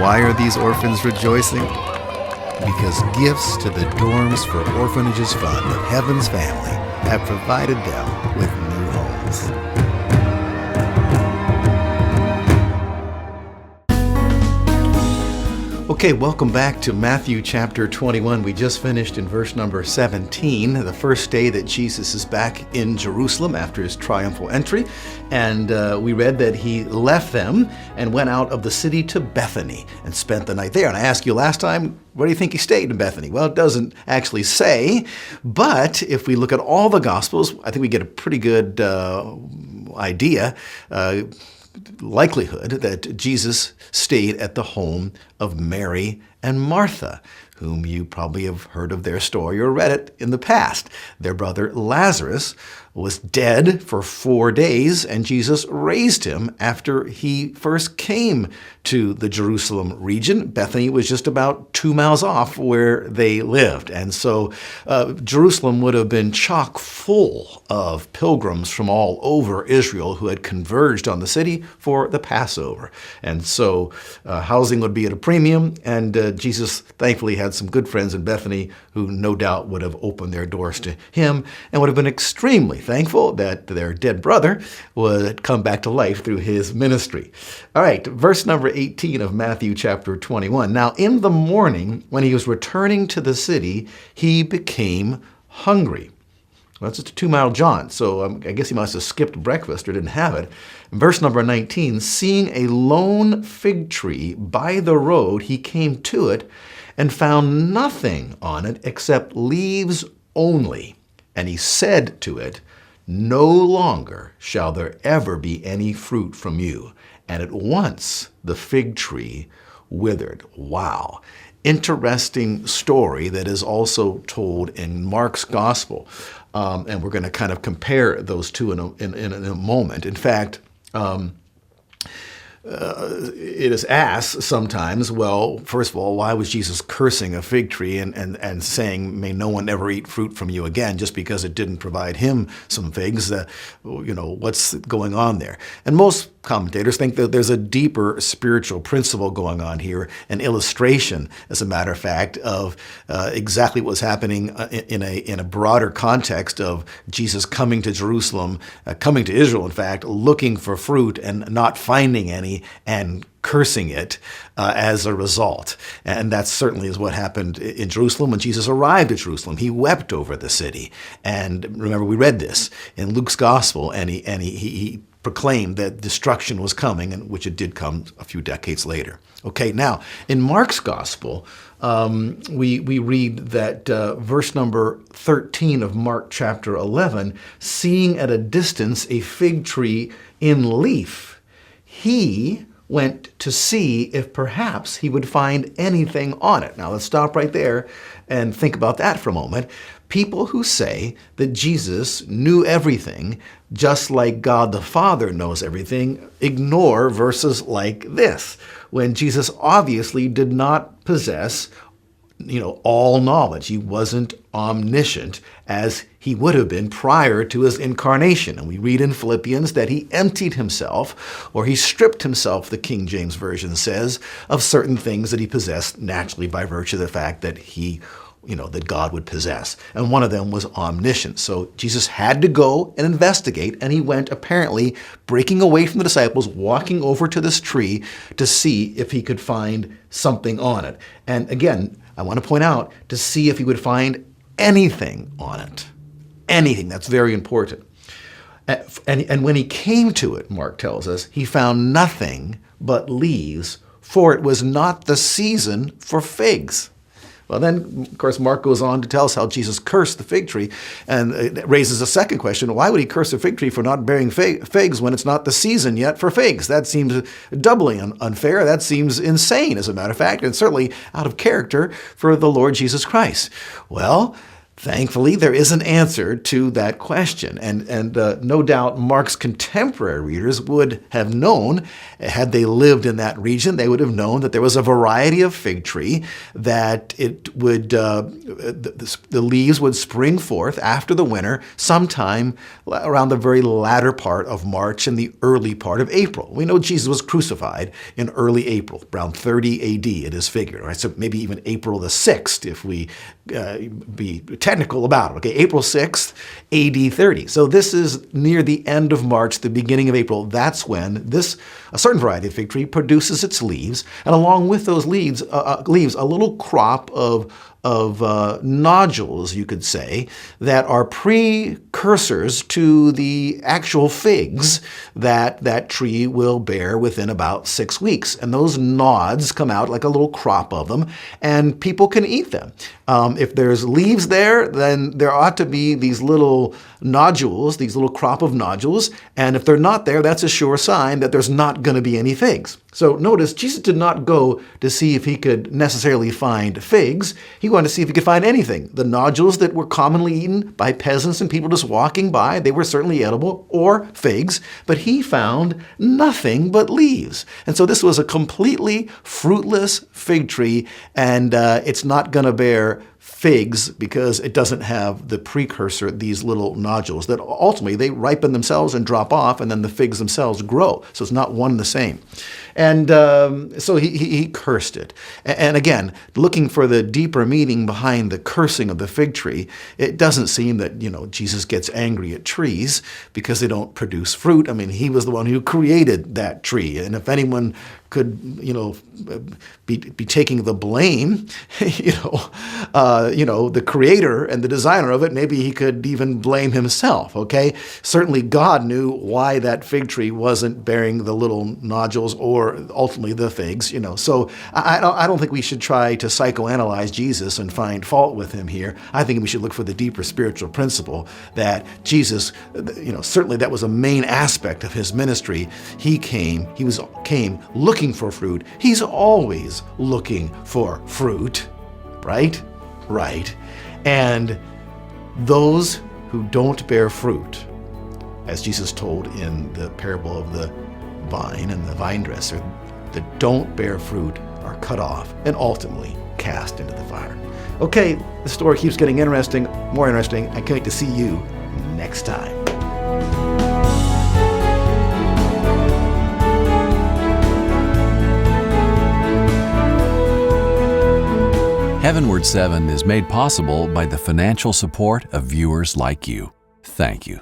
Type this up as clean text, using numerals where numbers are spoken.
why are these orphans rejoicing? Because gifts to the Dorms for Orphanages Fund of Heaven's Family have provided them with new homes. Okay, welcome back to Matthew chapter 21. We just finished in verse number 17, the first day that Jesus is back in Jerusalem after his triumphal entry. And we read that he left them and went out of the city to Bethany and spent the night there. And I asked you last time, where do you think he stayed in Bethany? Well, it doesn't actually say, but if we look at all the Gospels, I think we get a pretty good idea, likelihood that Jesus stayed at the home of Mary and Martha, whom you probably have heard of their story or read it in the past. Their brother Lazarus was dead for 4 days, and Jesus raised him after he first came to the Jerusalem region. Bethany was just about 2 miles off where they lived. And so Jerusalem would have been chock full of pilgrims from all over Israel who had converged on the city for the Passover. And so housing would be at a premium, and Jesus thankfully had some good friends in Bethany who no doubt would have opened their doors to him and would have been extremely thankful that their dead brother would come back to life through his ministry. All right, verse number 18 of Matthew chapter 21. Now in the morning, when he was returning to the city, he became hungry. Well, that's just a 2-mile jaunt, so I guess he must have skipped breakfast or didn't have it. Verse number 19, seeing a lone fig tree by the road, he came to it and found nothing on it except leaves only. And he said to it, no longer shall there ever be any fruit from you. And at once the fig tree withered. Wow. Interesting story that is also told in Mark's gospel. And we're going to kind of compare those two in a moment. In fact, it is asked sometimes, well, first of all, why was Jesus cursing a fig tree and saying, may no one ever eat fruit from you again, just because it didn't provide him some figs? What's going on there? And most commentators think that there's a deeper spiritual principle going on here, an illustration, as a matter of fact, of exactly what's happening in a broader context of Jesus coming to Jerusalem, coming to Israel, in fact, looking for fruit and not finding any and cursing it as a result. And that certainly is what happened in Jerusalem when Jesus arrived at Jerusalem. He wept over the city. And remember, we read this in Luke's gospel, and he proclaimed that destruction was coming, and which it did come a few decades later. Okay, now, in Mark's gospel, we read that verse number 13 of Mark chapter 11, seeing at a distance a fig tree in leaf, he went to see if perhaps he would find anything on it. Now, let's stop right there and think about that for a moment. People who say that Jesus knew everything, just like God the Father knows everything, ignore verses like this, when Jesus obviously did not possess all knowledge. He wasn't omniscient as he would have been prior to his incarnation. And we read in Philippians that he emptied himself, or he stripped himself, the King James Version says, of certain things that he possessed naturally by virtue of the fact that that God would possess. And one of them was omniscience. So Jesus had to go and investigate, and he went apparently breaking away from the disciples, walking over to this tree to see if he could find something on it. And again, I want to point out, to see if he would find anything on it. Anything. That's very important. And when he came to it, Mark tells us, he found nothing but leaves, for it was not the season for figs. Well, then, of course, Mark goes on to tell us how Jesus cursed the fig tree, and it raises a second question. Why would he curse a fig tree for not bearing figs when it's not the season yet for figs? That seems doubly unfair. That seems insane, as a matter of fact, and certainly out of character for the Lord Jesus Christ. Well, Thankfully, there is an answer to that question. And no doubt Mark's contemporary readers would have known, had they lived in that region, they would have known that there was a variety of fig tree, that it would the leaves would spring forth after the winter sometime around the very latter part of March and the early part of April. We know Jesus was crucified in early April, around 30 AD, it is figured. Right? So maybe even April the 6th, if we be technical about it. Okay, April 6th, AD 30. So this is near the end of March, the beginning of April. That's when a certain variety of fig tree produces its leaves, and along with those leaves, a little crop of nodules, you could say, that are precursors to the actual figs that tree will bear within about 6 weeks. And those nods come out like a little crop of them, and people can eat them. If there's leaves there, then there ought to be these little nodules, these little crop of nodules, and if they're not there, that's a sure sign that there's not going to be any figs. So notice, Jesus did not go to see if he could necessarily find figs. He wanted to see if he could find anything. The nodules that were commonly eaten by peasants and people just walking by, they were certainly edible, or figs, but he found nothing but leaves. And so this was a completely fruitless fig tree, and it's not going to bear figs because it doesn't have the precursor, these little nodules that ultimately they ripen themselves and drop off, and then the figs themselves grow. So it's not one and the same. And so he cursed it. And again, looking for the deeper meaning behind the cursing of the fig tree, it doesn't seem that, Jesus gets angry at trees because they don't produce fruit. I mean, he was the one who created that tree. And if anyone could, be taking the blame, the creator and the designer of it, maybe he could even blame himself, okay? Certainly God knew why that fig tree wasn't bearing the little nodules or ultimately the figs, So I don't think we should try to psychoanalyze Jesus and find fault with him here. I think we should look for the deeper spiritual principle that Jesus, certainly that was a main aspect of his ministry. He came looking for fruit. He's always looking for fruit, right? Right. And those who don't bear fruit, as Jesus told in the parable of the vine and the vine dresser, that don't bear fruit are cut off and ultimately cast into the fire. Okay, the story keeps getting interesting, more interesting. I can't wait to see you next time. HeavenWord 7 is made possible by the financial support of viewers like you. Thank you.